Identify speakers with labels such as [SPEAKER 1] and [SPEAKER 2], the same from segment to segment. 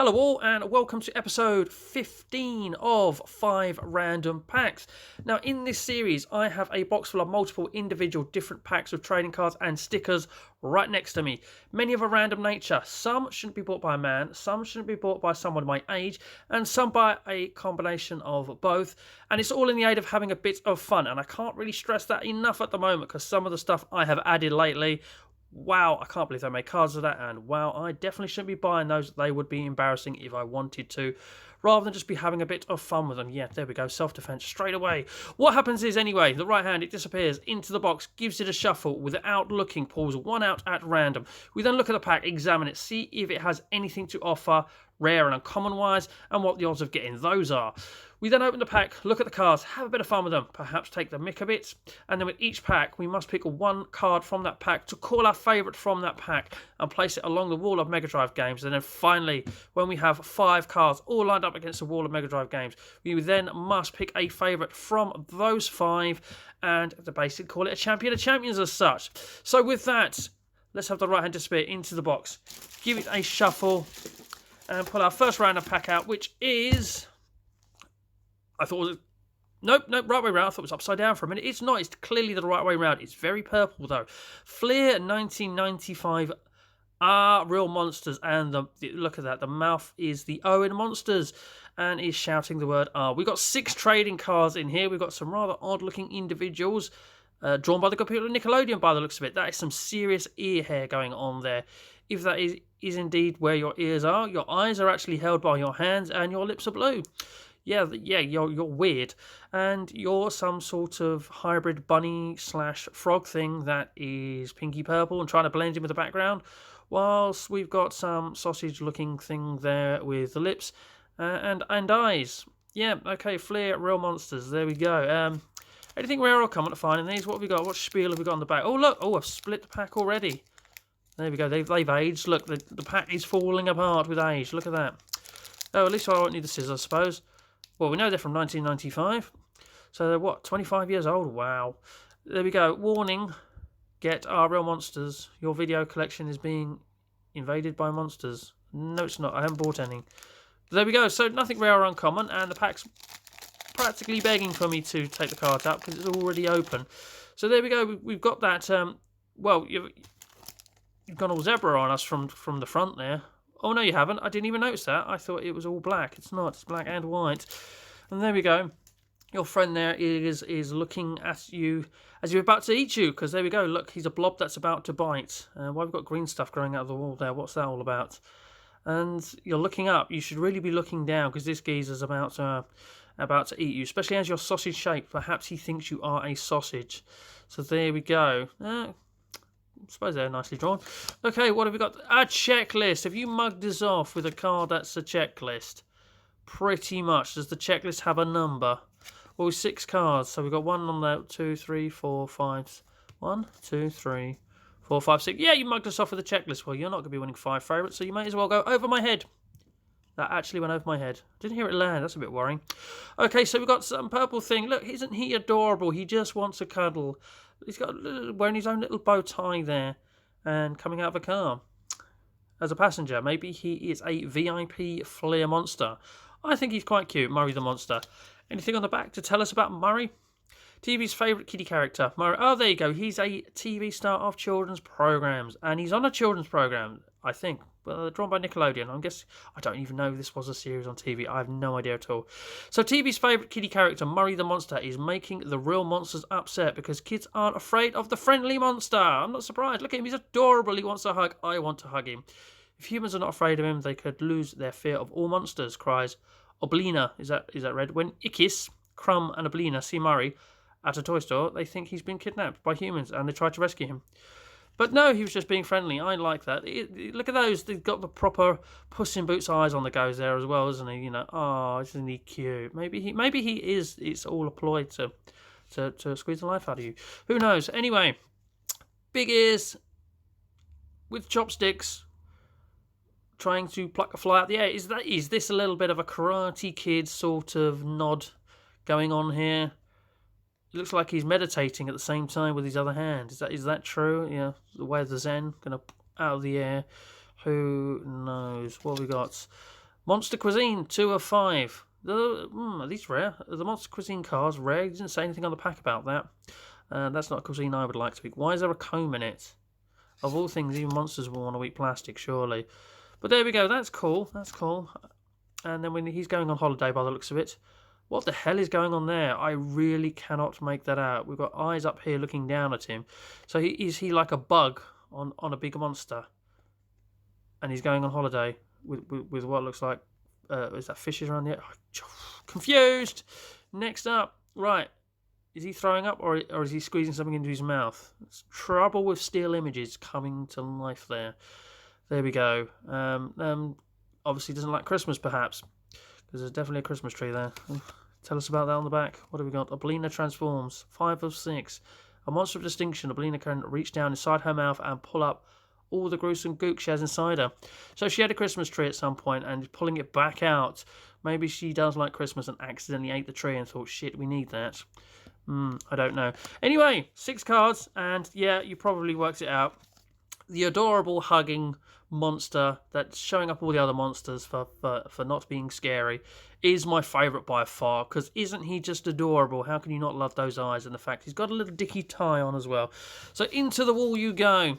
[SPEAKER 1] Hello all and welcome to episode 15 of 5 Random Packs. Now in this series I have a box full of multiple individual different packs of trading cards and stickers right next to me. Many of a random nature. Some shouldn't be bought by a man, some shouldn't be bought by someone my age, and some by a combination of both. And it's all in the aid of having a bit of fun, and I can't really stress that enough at the moment because some of the stuff I have added lately, wow, I can't believe they made cards of that, and wow, I definitely shouldn't be buying those. They would be embarrassing if I wanted to, rather than just be having a bit of fun with them. Yeah, there we go, self-defense straight away. What happens is, anyway, the right hand, it disappears into the box, gives it a shuffle without looking, pulls one out at random. We then look at the pack, examine it, see if it has anything to offer, rare and uncommon wise, and what the odds of getting those are. We then open the pack, look at the cards, have a bit of fun with them, perhaps take the mick a bit, and then with each pack we must pick one card from that pack to call our favourite from that pack and place it along the wall of Mega Drive games. And then finally, when we have 5 cards all lined up against the wall of Mega Drive games, we then must pick a favourite from those 5 and basically call it a champion of champions as such. So with that, let's have the right hand disappear into the box, give it a shuffle, and pull our first random pack out, which is... I thought it was... Nope, right way round. I thought it was upside down for a minute. It's not. It's clearly the right way round. It's very purple, though. Fleer 1995 are real monsters. And look at that. The mouth is the O in monsters and is shouting the word R. We've got 6 trading cards in here. We've got some rather odd-looking individuals drawn by the computer Nickelodeon by the looks of it. That is some serious ear hair going on there. If that is indeed where your ears are, your eyes are actually held by your hands and your lips are blue. Yeah, you're weird, and you're some sort of hybrid bunny / frog thing that is pinky purple and trying to blend in with the background, whilst we've got some sausage looking thing there with the lips and eyes. Yeah, okay, Fleer, real monsters, there we go. Anything rare or common to find in these? What have we got? What spiel have we got on the back? Oh look, I've split the pack already. There we go, they've aged. Look, the pack is falling apart with age, look at that. Oh, at least I won't need the scissors, I suppose. Well, we know they're from 1995, so they're, what, 25 years old? Wow. There we go. Warning, get our real monsters. Your video collection is being invaded by monsters. No, it's not. I haven't bought any. There we go. So nothing rare or uncommon, and the pack's practically begging for me to take the cards out because it's already open. So there we go. We've got that. Well, you've gone all zebra on us from the front there. Oh, no, you haven't. I didn't even notice that. I thought it was all black. It's not. It's black and white. And there we go. Your friend there is looking at you as you're about to eat you. Because there we go. Look, he's a blob that's about to bite. Why have we got green stuff growing out of the wall there? What's that all about? And you're looking up. You should really be looking down because this geezer's about to eat you. Especially as you're sausage shaped. Perhaps he thinks you are a sausage. So there we go. I suppose they're nicely drawn. Okay, what have we got? A checklist. Have you mugged us off with a card that's a checklist? Pretty much. Does the checklist have a number? Well, 6 cards. So we've got 1 on there. 2, 3, 4, 5. 1, 2, 3, 4, 5, 6. Yeah, you mugged us off with a checklist. Well, you're not going to be winning 5 favourites, so you may as well go over my head. That actually went over my head. Didn't hear it land. That's a bit worrying. Okay, so we've got some purple thing. Look, isn't he adorable? He just wants a cuddle. He's got wearing his own little bow tie there and coming out of a car as a passenger. Maybe he is a VIP Fleer monster. I think he's quite cute, Murray the monster. Anything on the back to tell us about Murray? TV's favourite kiddie character, Murray. Oh, there you go. He's a TV star of children's programmes. And he's on a children's programme, I think. Drawn by Nickelodeon. I don't even know if this was a series on TV. I have no idea at all. So TV's favourite kiddie character, Murray the Monster, is making the real monsters upset because kids aren't afraid of the friendly monster. I'm not surprised. Look at him. He's adorable. He wants a hug. I want to hug him. If humans are not afraid of him, they could lose their fear of all monsters, cries Oblina. Is that read? When Ikis, Crumb and Oblina see Murray at a toy store, they think he's been kidnapped by humans and they try to rescue him. But no, he was just being friendly. I like that. Look at those. They've got the proper Puss in Boots eyes on the goes there as well, isn't he? You know, oh, isn't he cute? Maybe he is. It's all a ploy to squeeze the life out of you. Who knows? Anyway, big ears with chopsticks, trying to pluck a fly out the air. Is this a little bit of a Karate Kid sort of nod going on here? It looks like he's meditating at the same time with his other hand. Is that true? Yeah, the way of the Zen, going to out of the air. Who knows? What have we got? Monster Cuisine, 2 of 5. Are these rare? Are the Monster Cuisine cards rare? He didn't say anything on the pack about that. That's not a cuisine I would like to eat. Why is there a comb in it? Of all things, even monsters will want to eat plastic, surely. But there we go. That's cool. That's cool. And then when he's going on holiday by the looks of it. What the hell is going on there? I really cannot make that out. We've got eyes up here looking down at him. So is he like a bug on a big monster? And he's going on holiday with what looks like... is that fishes around the... Confused! Next up. Right. Is he throwing up or is he squeezing something into his mouth? It's trouble with still images coming to life there. There we go. Obviously doesn't like Christmas, perhaps. Because there's definitely a Christmas tree there. Tell us about that on the back. What have we got? Oblina transforms. 5 of 6. A monster of distinction. Oblina can reach down inside her mouth and pull up all the gruesome gook she has inside her. So she had a Christmas tree at some point and pulling it back out. Maybe she does like Christmas and accidentally ate the tree and thought, shit, we need that. I don't know. Anyway, 6 cards, and yeah, you probably worked it out. The adorable hugging monster that's showing up all the other monsters for not being scary is my favourite by far, because isn't he just adorable? How can you not love those eyes and the fact he's got a little dicky tie on as well? So into the wall you go,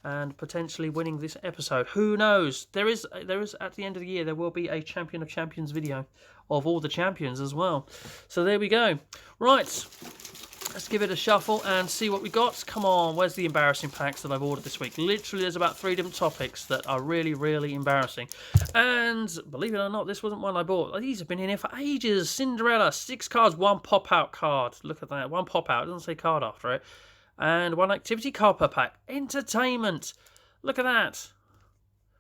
[SPEAKER 1] and potentially winning this episode. Who knows? There is at the end of the year, there will be a Champion of Champions video of all the champions as well. So there we go. Right, let's give it a shuffle and see what we got. Come on, where's the embarrassing packs that I've ordered this week? Literally, there's about 3 different topics that are really, really embarrassing. And believe it or not, this wasn't one I bought. These have been in here for ages. Cinderella, 6 cards, 1 pop-out card. Look at that, 1 pop-out. It doesn't say card after it. And 1 activity card per pack. Entertainment. Look at that.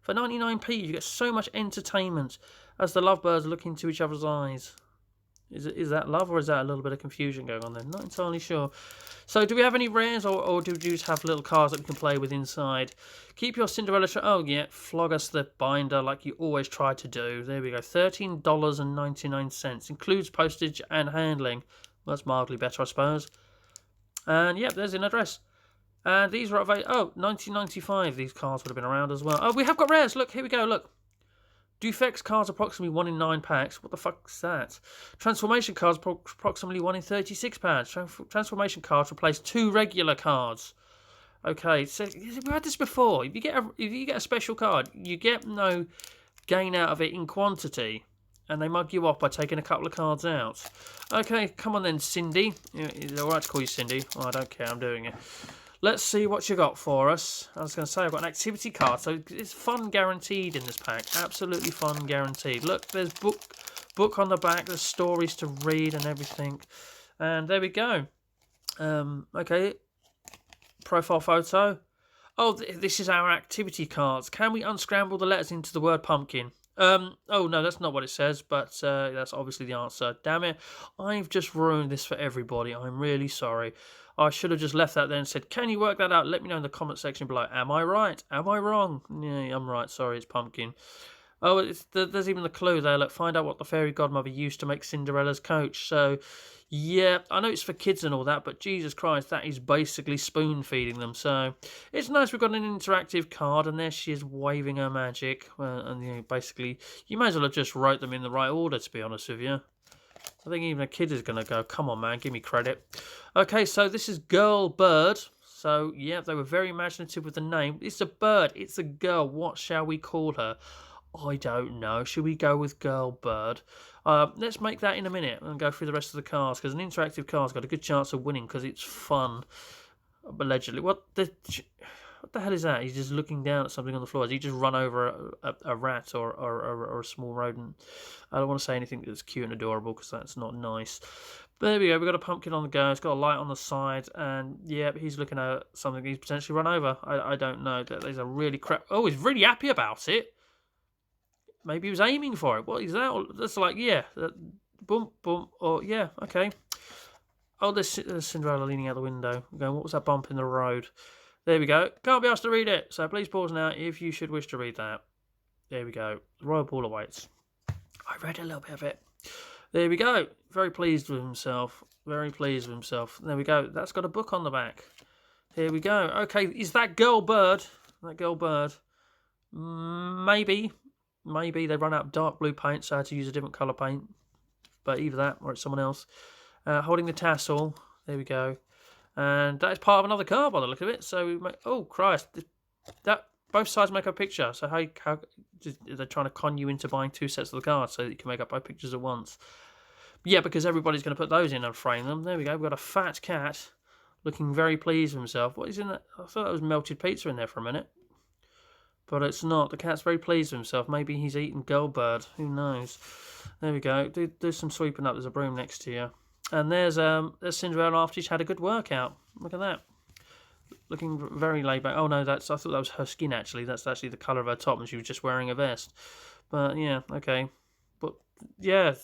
[SPEAKER 1] For 99p, you get so much entertainment as the lovebirds look into each other's eyes. Is that love or is that a little bit of confusion going on there? Not entirely sure. So do we have any rares or do we just have little cards that we can play with inside? Keep your Cinderella... Oh, yeah. Flog us the binder like you always try to do. There we go. $13.99. Includes postage and handling. Well, that's mildly better, I suppose. And, yep, there's an address. And these were available... Oh, 1995. These cards would have been around as well. Oh, we have got rares. Look, here we go. Look. Defects cards approximately 1 in 9 packs. What the fuck's that? Transformation cards approximately 1 in 36 packs. Transformation cards replace 2 regular cards. Okay, so we've had this before. If you get a special card, you get no gain out of it in quantity, and they mug you off by taking a couple of cards out. Okay, come on then, Cindy. Is it alright to call you Cindy? Oh, I don't care. I'm doing it. Let's see what you got for us. I was going to say, I've got an activity card, so it's fun guaranteed in this pack. Absolutely fun guaranteed. Look, there's book on the back, there's stories to read and everything. And there we go. Okay. Profile photo. Oh, this is our activity cards. Can we unscramble the letters into the word pumpkin? Oh, no, that's not what it says, but that's obviously the answer. Damn it. I've just ruined this for everybody. I'm really sorry. I should have just left that there and said, can you work that out? Let me know in the comment section below. Am I right? Am I wrong? Yeah, I'm right. Sorry, it's pumpkin. Oh, there's even the clue there. Look, find out what the fairy godmother used to make Cinderella's coach. So, yeah, I know it's for kids and all that, but Jesus Christ, that is basically spoon-feeding them. So, it's nice we've got an interactive card, and there she is waving her magic. And you know, basically, you may as well have just wrote them in the right order, to be honest with you. I think even a kid is going to go, come on, man, give me credit. Okay, so this is Girl Bird. So, yeah, they were very imaginative with the name. It's a bird. It's a girl. What shall we call her? I don't know. Should we go with Girl Bird? Let's make that in a minute and go through the rest of the cards, because an interactive card's got a good chance of winning because it's fun. Allegedly. What the hell is that? He's just looking down at something on the floor. Has he just run over a rat or a small rodent? I don't want to say anything that's cute and adorable because that's not nice. But there we go. We've got a pumpkin on the go. It's got a light on the side. And, yeah, he's looking at something he's potentially run over. I don't know. There's a really crap... Oh, he's really happy about it. Maybe he was aiming for it. What is that? That's like, yeah. Boom, boom. Oh, yeah, okay. Oh, there's Cinderella leaning out the window. Going, what was that bump in the road? There we go. Can't be asked to read it. So please pause now if you should wish to read that. There we go. The Royal Ball awaits. I read a little bit of it. There we go. Very pleased with himself. Very pleased with himself. There we go. That's got a book on the back. Here we go. Okay, is that Girl Bird? That Girl Bird? Maybe. maybe they run out of dark blue paint, so I had to use a different colour paint. But either that or it's someone else. Holding the tassel. There we go. And that is part of another card by the look of it. So we make, oh Christ, that both sides make a picture. So how they're trying to con you into buying 2 sets of the cards so that you can make up both pictures at once. Yeah, because everybody's going to put those in and frame them. There we go. We've got a fat cat looking very pleased with himself. What is in that? I thought that was melted pizza in there for a minute. But it's not. The cat's very pleased with himself. Maybe he's eating Goldbird. Who knows? There we go. Do some sweeping up. There's a broom next to you. And there's Cinderella after she's had a good workout. Look at that. Looking very laid back. Oh no, I thought that was her skin actually. That's actually the colour of her top and she was just wearing a vest. But yeah, okay. But yeah,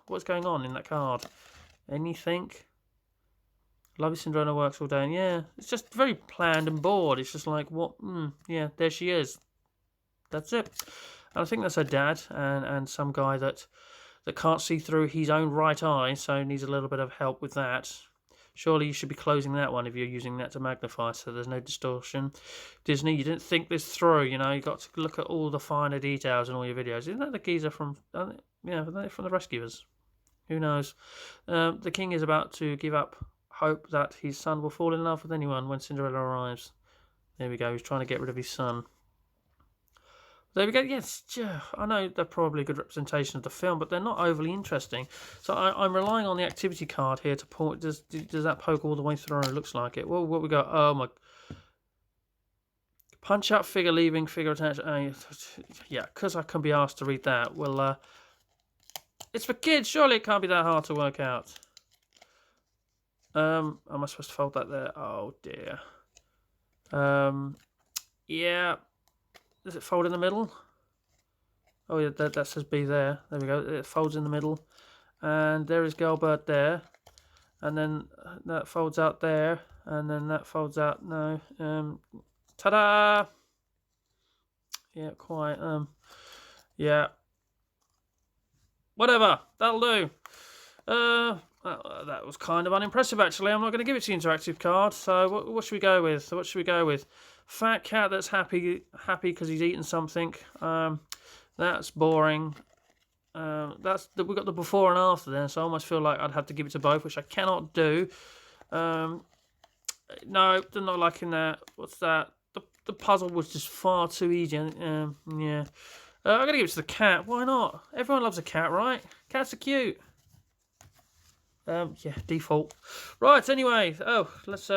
[SPEAKER 1] what's going on in that card? Anything? Lovely Cinderella works all day. And yeah, it's just very planned and bored. It's just like, what? Yeah, there she is. That's it. And I think that's her dad and some guy that can't see through his own right eye, so needs a little bit of help with that. Surely you should be closing that one if you're using that to magnify, so there's no distortion. Disney, you didn't think this through, you know. You got to look at all the finer details in all your videos. Isn't that the geezer from, yeah, from the Rescuers? Who knows? The king is about to give up hope that his son will fall in love with anyone when Cinderella arrives. There we go. He's trying to get rid of his son. There we go. Yes, I know they're probably a good representation of the film, but they're not overly interesting. So I'm relying on the activity card here to point. Does that poke all the way through? It looks like it. Well, what we got? Oh my! Punch out figure leaving figure attached. Yeah, because I can be asked to read that. Well, it's for kids. Surely it can't be that hard to work out. Am I supposed to fold that there? Oh dear. Yeah. Does it fold in the middle? Oh yeah, that says B there. There we go. It folds in the middle. And there is Goldbird there. And then that folds out there. And then that folds out. No. Ta-da! Yeah, quite. Yeah. Whatever. That'll do. That was kind of unimpressive, actually. I'm not going to give it to you interactive card. So what should we go with? What should we go with? Fat cat that's happy because he's eaten something. That's boring. We've got the before and after there, so I almost feel like I'd have to give it to both, which I cannot do. No, they're not liking that. What's that? The puzzle was just far too easy. Yeah. I'm gonna give it to the cat. Why not? Everyone loves a cat, right? Cats are cute. Yeah, default. Right. Anyway, let's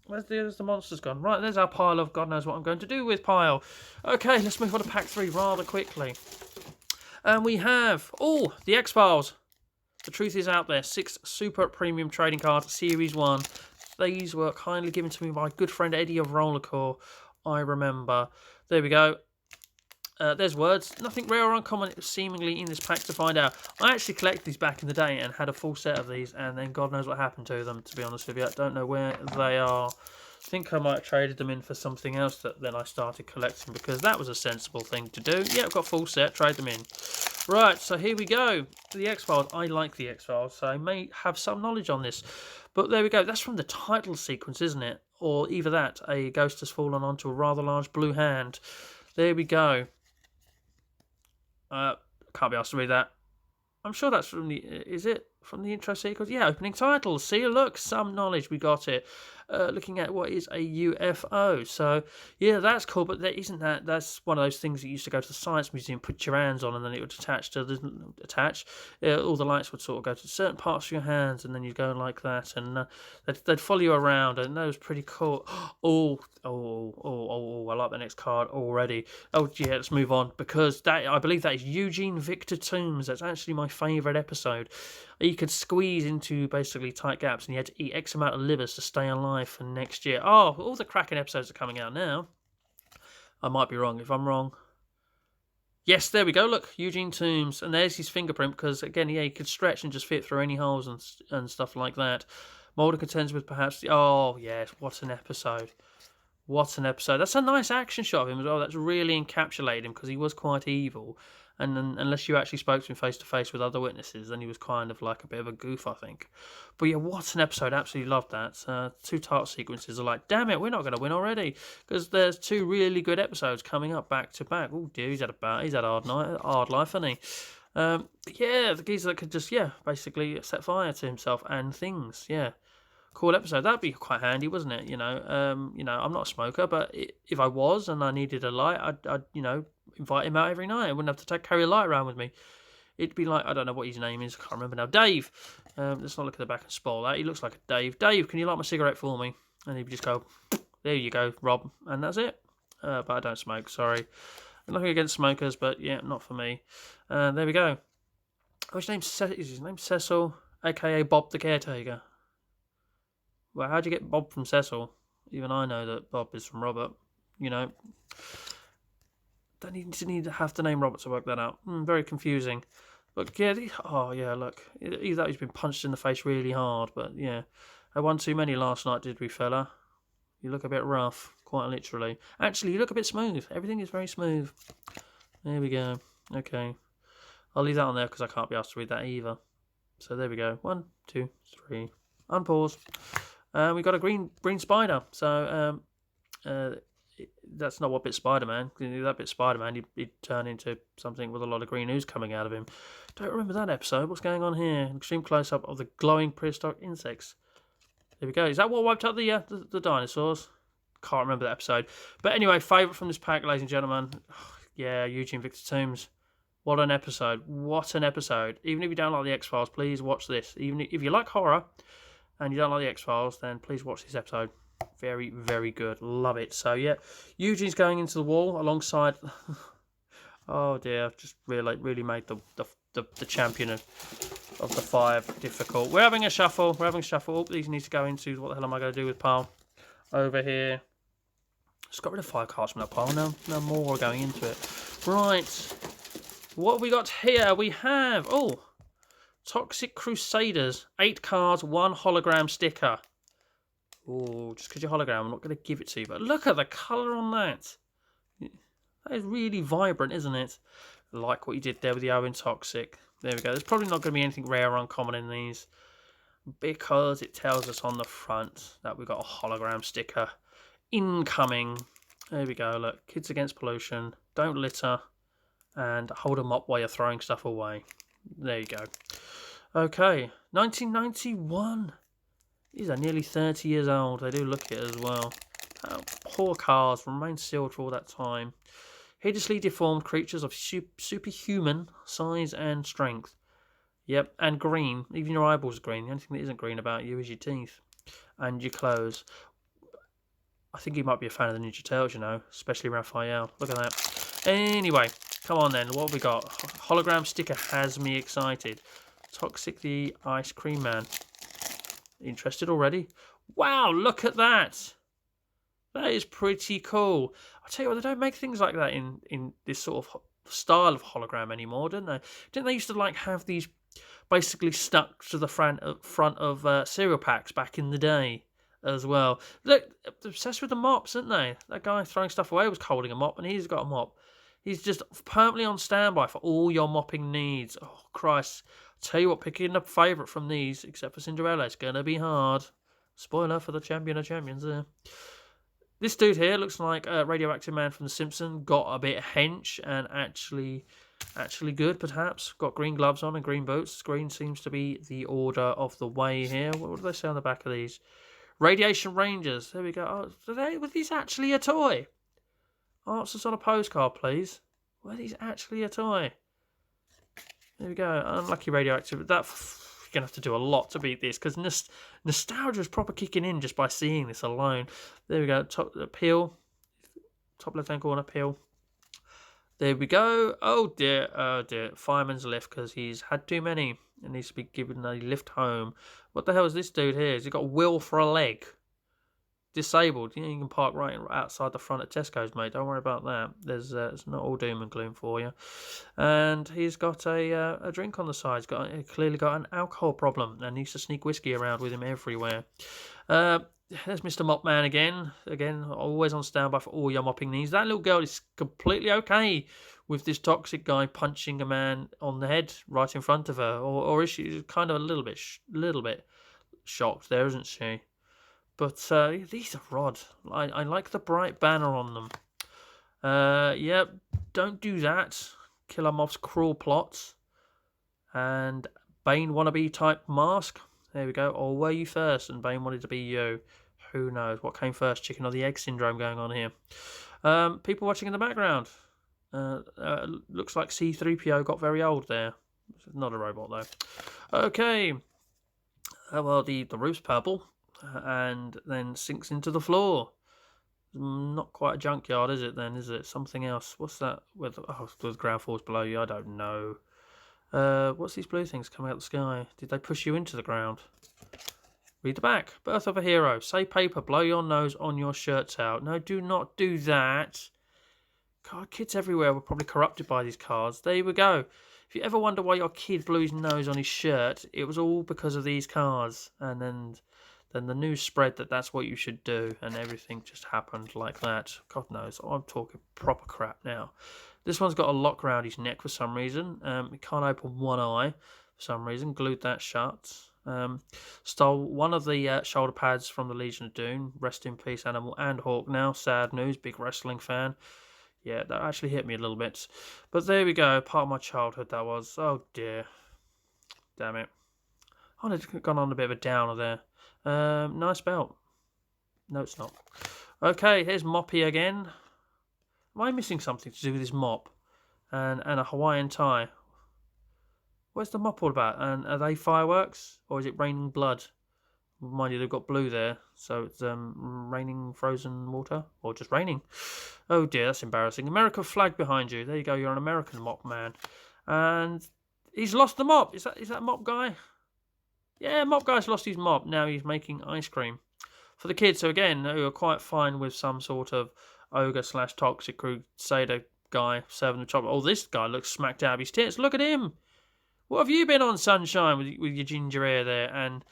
[SPEAKER 1] Where's the monsters gone? Right, there's our pile of God knows what I'm going to do with pile. Okay, let's move on to pack 3 rather quickly. And we have, the X-Files. The truth is out there. 6 super premium trading cards, Series 1. These were kindly given to me by good friend Eddie of Rollercore. I remember. There we go. There's words. Nothing rare or uncommon seemingly in this pack to find out. I actually collected these back in the day and had a full set of these, and then God knows what happened to them, to be honest with you. I don't know where they are. I think I might have traded them in for something else that then I started collecting, because that was a sensible thing to do. Yeah, I've got full set, trade them in. Right, so here we go. The X-Files. I like the X-Files, so I may have some knowledge on this. But there we go. That's from the title sequence, isn't it? Or either that, a ghost has fallen onto a rather large blue hand. There we go. Can't be asked to read that. I'm sure that's from the... Is it from the intro sequence? Yeah, opening titles. See, look, some knowledge. We got it. Looking at what is a UFO. So, yeah, that's cool, but that isn't that. That's one of those things that you used to go to the Science Museum, put your hands on, and then it would attach to the... all the lights would sort of go to certain parts of your hands, and then you'd go like that, and they'd follow you around, and that was pretty cool. I like the next card already. Oh, yeah, let's move on, because I believe that is Eugene Victor Toombs. That's actually my favourite episode. You could squeeze into basically tight gaps, and you had to eat X amount of livers to stay alive for next year. Oh, all the cracking episodes are coming out now. I might be wrong. If I'm wrong, yes, there we go. Look, Eugene Toombs, and there's his fingerprint, because again, yeah, he could stretch and just fit through any holes and stuff like that. Mulder contends with perhaps. Oh yes, what an episode! What an episode! That's a nice action shot of him as well. That's really encapsulated him, because he was quite evil. And then, unless you actually spoke to him face to face with other witnesses, then he was kind of like a bit of a goof, I think. But yeah, what an episode! Absolutely loved that. Two title sequences are like, damn it, we're not going to win already, because there's two really good episodes coming up back to back. Oh dear, he's had a hard life, hasn't he? Yeah, the geezer that could just basically set fire to himself and things. Yeah, cool episode. That'd be quite handy, wouldn't it? I'm not a smoker, but if I was and I needed a light, I'd invite him out every night. I wouldn't have to carry a light around with me. It'd be like, I don't know what his name is. I can't remember now. Dave. Let's not look at the back and spoil that. He looks like a Dave. Dave, can you light my cigarette for me? And he'd just go, there you go, Rob, and that's it. But I don't smoke. Sorry. I'm nothing against smokers, but yeah, not for me. There we go. Is his name Cecil, aka Bob the Caretaker? Well, how'd you get Bob from Cecil? Even I know that Bob is from Robert. Don't need to have the name Robert to work that out. Very confusing. But yeah, look. Either he's been punched in the face really hard, but yeah. I won too many last night, did we, fella? You look a bit rough, quite literally. Actually, you look a bit smooth. Everything is very smooth. There we go. Okay. I'll leave that on there because I can't be asked to read that either. So there we go. 1, 2, 3. Unpause. We got a green spider. So that's not what bit Spider-Man. That bit Spider-Man, he'd turn into something with a lot of green ooze coming out of him. Don't remember that episode. What's going on here? An extreme close-up of the glowing prehistoric insects. There we go. Is that what wiped out the dinosaurs? Can't remember that episode. But anyway, favourite from this pack, ladies and gentlemen. Yeah, Eugene Victor Toombs. What an episode. What an episode. Even if you don't like the X-Files, please watch this. Even if you like horror and you don't like the X-Files, then please watch this episode. Very, very good. Love it. So, yeah, Eugene's going into the wall alongside... oh, dear. I've just really made the champion of the 5 difficult. We're having a shuffle. Oh, these need to go into... What the hell am I going to do with pile? Over here. Just got rid of 5 cards from that pile. No more are going into it. Right. What have we got here? We have... Oh, Toxic Crusaders. 8 cards, 1 hologram sticker. Oh, just because you're hologram, I'm not going to give it to you. But look at the colour on that. That is really vibrant, isn't it? I like what you did there with the Owen Toxic. There we go. There's probably not going to be anything rare or uncommon in these, because it tells us on the front that we've got a hologram sticker incoming. There we go. Look, Kids Against Pollution. Don't litter. And hold a mop while you're throwing stuff away. There you go. Okay. 1991. These are nearly 30 years old. They do look it as well. Poor cars remain sealed for all that time. Hideously deformed creatures of superhuman size and strength. Yep, and green. Even your eyeballs are green. The only thing that isn't green about you is your teeth. And your clothes. I think you might be a fan of the Ninja Turtles, especially Raphael. Look at that. Anyway, come on then. What have we got? Hologram sticker has me excited. Toxic the Ice Cream Man. Interested already? Wow, look at that. That is pretty cool. I'll tell you what, they don't make things like that in this sort of style of hologram anymore, don't they? Didn't they used to have these basically stuck to the front of cereal packs back in the day as well? Look, obsessed with the mops, aren't they? That guy throwing stuff away was holding a mop, and he's got a mop. He's just permanently on standby for all your mopping needs. Oh, Christ. I'll tell you what, picking a favourite from these, except for Cinderella, it's going to be hard. Spoiler for the champion of champions there. This dude here looks like a Radioactive Man from The Simpsons. Got a bit hench and actually good, perhaps. Got green gloves on and green boots. Green seems to be the order of the way here. What do they say on the back of these? Radiation Rangers. There we go. Oh, were these actually a toy? Answer us on a postcard, please. Were these actually a toy? There we go. Unlucky Radioactive. You're going to have to do a lot to beat this, because nostalgia is proper kicking in just by seeing this alone. There we go. Top left-hand corner, peel. There we go. Oh dear. Fireman's lift, because he's had too many and needs to be given a lift home. What the hell is this dude here? Has he got a will for a leg? Disabled. You can park right outside the front at Tesco's, mate. Don't worry about that. It's not all doom and gloom for you. And he's got a drink on the side. He's clearly got an alcohol problem and needs to sneak whiskey around with him everywhere. there's Mr. Mopman again. Again, always on standby for all your mopping needs. That little girl is completely okay with this toxic guy punching a man on the head right in front of her, or is she kind of a little bit shocked there, isn't she? But these are rod. I like the bright banner on them. Yep, don't do that. Killer Moth's cruel plots. And Bane wannabe type mask. There we go. Or were you first and Bane wanted to be you? Who knows? What came first, chicken or the egg syndrome going on here? People watching in the background. Looks like C-3PO got very old there. Not a robot though. Okay. Well, the roof's purple and then sinks into the floor. Not quite a junkyard, is it then? Is it something else? What's that? With the ground floors below you? I don't know. What's these blue things coming out of the sky? Did they push you into the ground? Read the back. Birth of a hero. Say paper. Blow your nose on your shirts out. No, do not do that. God, kids everywhere were probably corrupted by these cards. There we go. If you ever wonder why your kid blew his nose on his shirt, it was all because of these cards. And then the news spread that that's what you should do, and everything just happened like that. God knows, I'm talking proper crap now. This one's got a lock around his neck for some reason. He can't open one eye for some reason. Glued that shut. Stole one of the shoulder pads from the Legion of Doom. Rest in peace, Animal and Hawk now. Sad news, big wrestling fan. Yeah, that actually hit me a little bit. But there we go, part of my childhood that was. Oh dear. Damn it. I've gone on a bit of a downer there. Nice belt. No, it's not. Okay, here's Moppy again. Am I missing something to do with this mop? And a Hawaiian tie. What's the mop all about? And are they fireworks? Or is it raining blood? Mind you, they've got blue there. So it's raining frozen water? Or just raining? Oh dear, that's embarrassing. American flag behind you. There you go, you're an American mop man. And he's lost the mop. Is that mop guy? Yeah, mop guy's lost his mop. Now he's making ice cream for the kids. So again, who are quite fine with some sort of ogre / toxic crusader guy serving the chocolate. Oh, this guy looks smacked out of his tits. Look at him. What have you been on, sunshine, with your ginger hair there, and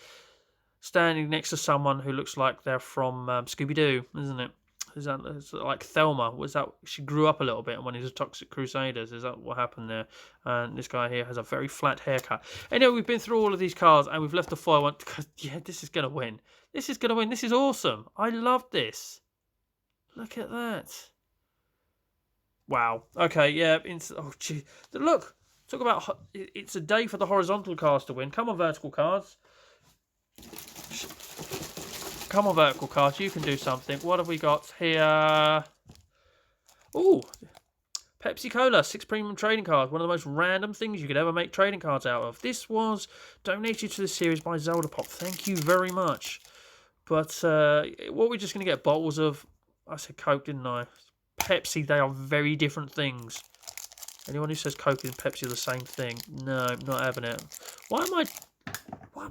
[SPEAKER 1] standing next to someone who looks like they're from Scooby-Doo, isn't it? Is that like Thelma? Was that she grew up a little bit when he was a Toxic Crusaders? Is that what happened there? And this guy here has a very flat haircut. Anyway, we've been through all of these cards and we've left the foil one. Yeah, this is gonna win. This is gonna win. This is awesome. I love this. Look at that. Wow. Okay. Yeah. Oh, gee. Look. Talk about. It's a day for the horizontal cards to win. Come on, vertical cards. Come on, vertical cards, you can do something. What have we got here? Ooh, Pepsi Cola, 6 premium trading cards. One of the most random things you could ever make trading cards out of. This was donated to the series by Zelda Pop. Thank you very much. But what we're just going to get bottles of, I said Coke, didn't I? Pepsi, they are very different things. Anyone who says Coke and Pepsi are the same thing, no, not having it. Why am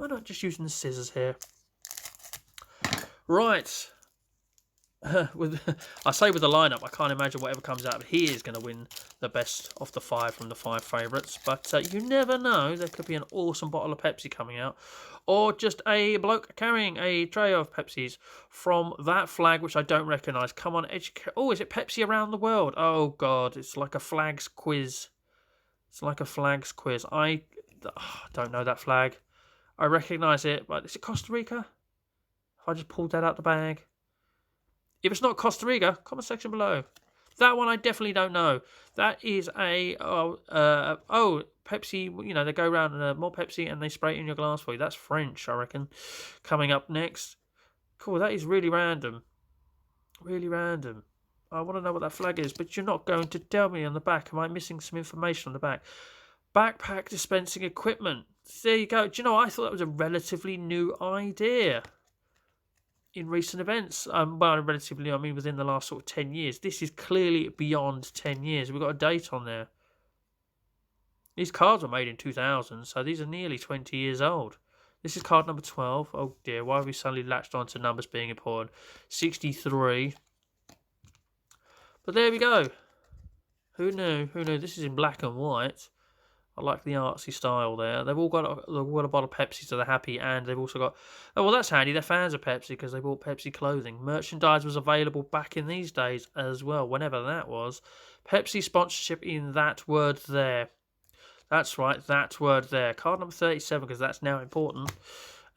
[SPEAKER 1] I not just using the scissors here? Right. I say with the lineup, I can't imagine whatever comes out of here is going to win the best of the 5 from the 5 favourites. But you never know. There could be an awesome bottle of Pepsi coming out. Or just a bloke carrying a tray of Pepsis from that flag, which I don't recognise. Come on, oh, is it Pepsi around the world? Oh, God. It's like a flags quiz. It's like a flags quiz. I don't know that flag. I recognise it, but is it Costa Rica? I just pulled that out the bag. If it's not Costa Rica, comment section below. That one I definitely don't know. That is a Pepsi. You know, they go around and more Pepsi and they spray it in your glass for you. That's French, I reckon. Coming up next. Cool. That is really random. Really random. I want to know what that flag is, but you're not going to tell me on the back. Am I missing some information on the back? Backpack dispensing equipment. There you go. Do you know? I thought that was a relatively new idea. In recent events, well, relatively, I mean within the last sort of 10 years. This is clearly beyond 10 years. We've got a date on there. These cards were made in 2000, so these are nearly 20 years old. This is card number 12. Oh dear, why have we suddenly latched on to numbers being important? 63. But there we go. Who knew? Who knew? This is in black and white. I like the artsy style there. They've all got a bottle of Pepsi, so they're happy, and they've also got. Oh well, that's handy. They're fans of Pepsi because they bought Pepsi clothing. Merchandise was available back in these days as well, whenever that was. Pepsi sponsorship in that word there. That's right, that word there. Card number 37 because that's now important.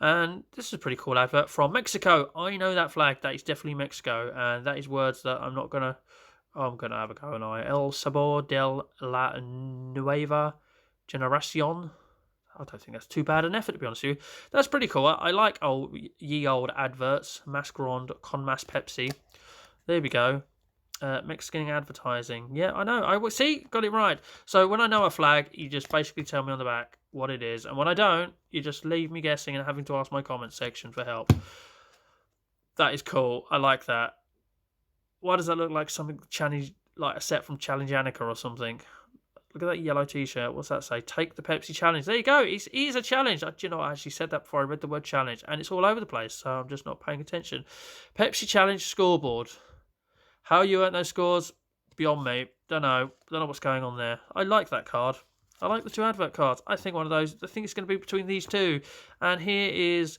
[SPEAKER 1] And this is a pretty cool advert from Mexico. I know that flag. That is definitely Mexico, and that is words that I'm gonna have a go, and El Sabor de la Nueva Generacion. I don't think that's too bad an effort, to be honest with you. That's pretty cool. I like ye old adverts. Mascarond con Mas Pepsi. There we go. Mexican advertising. Yeah, I know. I see, got it right. So when I know a flag, you just basically tell me on the back what it is, and when I don't, you just leave me guessing and having to ask my comment section for help. That is cool. I like that. Why does that look like something challenge, like a set from Challenge Annika or something? Look at that yellow T-shirt. What's that say? Take the Pepsi challenge. There you go. It is a challenge. Do you know, I actually said that before I read the word challenge, and it's all over the place, so I'm just not paying attention. Pepsi challenge scoreboard. How you earn those scores? Beyond me. Don't know what's going on there. I like that card. I like the two advert cards. I think one of those. I think it's going to be between these two. And here is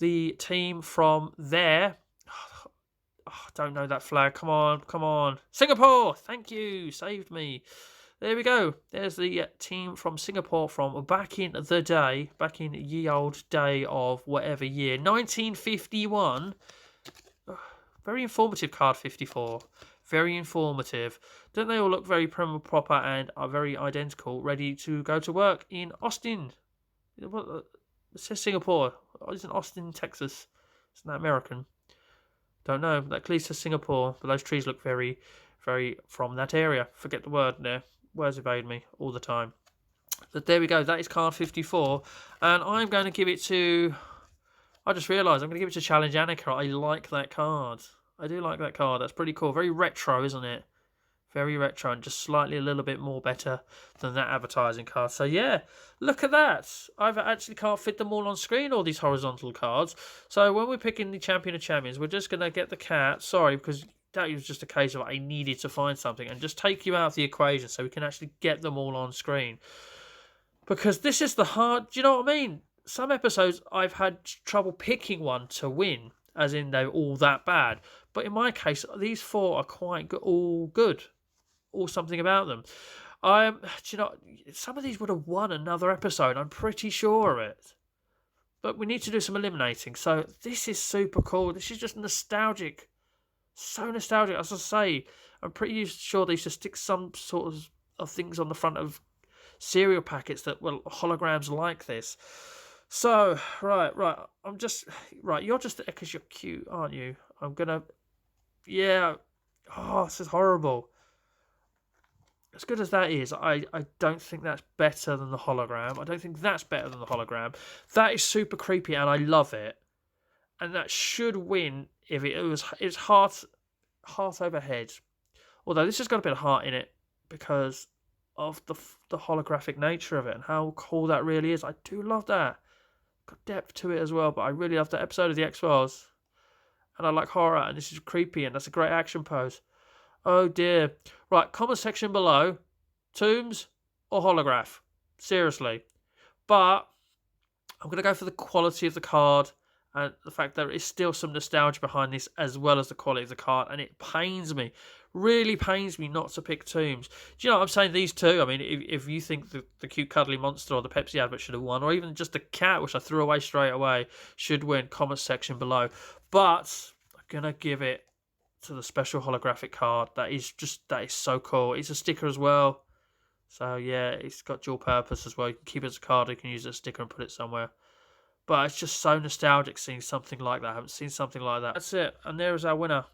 [SPEAKER 1] the team from there. Oh, don't know that flag. Come on. Singapore! Thank you. Saved me. There we go. There's the team from Singapore from back in the day. Back in ye old day of whatever year. 1951. Very informative card 54. Very informative. Don't they all look very prim and proper and are very identical, ready to go to work in Austin? It says Singapore. Isn't Austin, Texas? Isn't that American? Don't know. That clearly says Singapore, but those trees look very, very from that area. Forget the word there. Words evade me all the time. But there we go. That is card 54. And I'm going to give it to... I just realised I'm going to give it to Challenge Annika. I like that card. I do like that card. That's pretty cool. Very retro, isn't it? Very retro and just slightly a little bit more better than that advertising card. So yeah, look at that. I actually can't fit them all on screen, all these horizontal cards. So when we're picking the Champion of Champions, we're just going to get the cat. Sorry, because that was just a case of I needed to find something and just take you out of the equation so we can actually get them all on screen. Because this is the hard... Do you know what I mean? Some episodes I've had trouble picking one to win, as in they're all that bad. But in my case, these four are quite good, all good, all something about them. Do you know, some of these would have won another episode. I'm pretty sure of it. But we need to do some eliminating. So this is super cool. This is just nostalgic, so nostalgic. As I say, I'm pretty sure they used to stick some sort of things on the front of cereal packets that were holograms like this. So, right, I'm just... Right, you're just there because you're cute, aren't you? I'm gonna... Yeah. Oh, this is horrible. As good as that is, I don't think that's better than the hologram. I don't think that's better than the hologram. That is super creepy, and I love it. And that should win if it's heart over head. Although this has got a bit of heart in it because of the holographic nature of it and how cool that really is. I do love that. Got depth to it as well, but I really love that episode of The X-Files. And I like horror, and this is creepy, and that's a great action pose. Oh dear. Right, comment section below. Tombs or holograph? Seriously. But I'm going to go for the quality of the card and the fact there is still some nostalgia behind this as well as the quality of the card. And it pains me, really pains me not to pick Tombs. Do you know what I'm saying? These two, I mean, if you think the cute cuddly monster or the Pepsi advert should have won, or even just the cat, which I threw away straight away, should win, comment section below. But I'm going to give it to the special holographic card. That is so cool. It's a sticker as well. So yeah, it's got dual purpose as well. You can keep it as a card, you can use it as a sticker and put it somewhere. But it's just so nostalgic seeing something like that. I haven't seen something like that. That's it. And there is our winner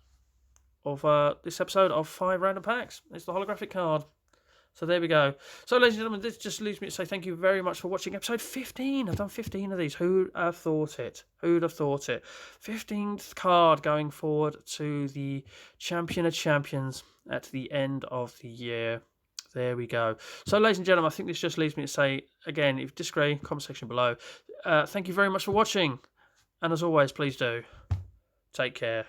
[SPEAKER 1] of this episode of 5 Random Packs. It's the holographic card. So there we go. So ladies and gentlemen, this just leaves me to say thank you very much for watching episode 15. I've done 15 of these. Who'd have thought it? Who'd have thought it? 15th card going forward to the Champion of Champions at the end of the year. There we go. So ladies and gentlemen, I think this just leaves me to say, again, if you disagree, comment section below. Thank you very much for watching. And as always, please do take care.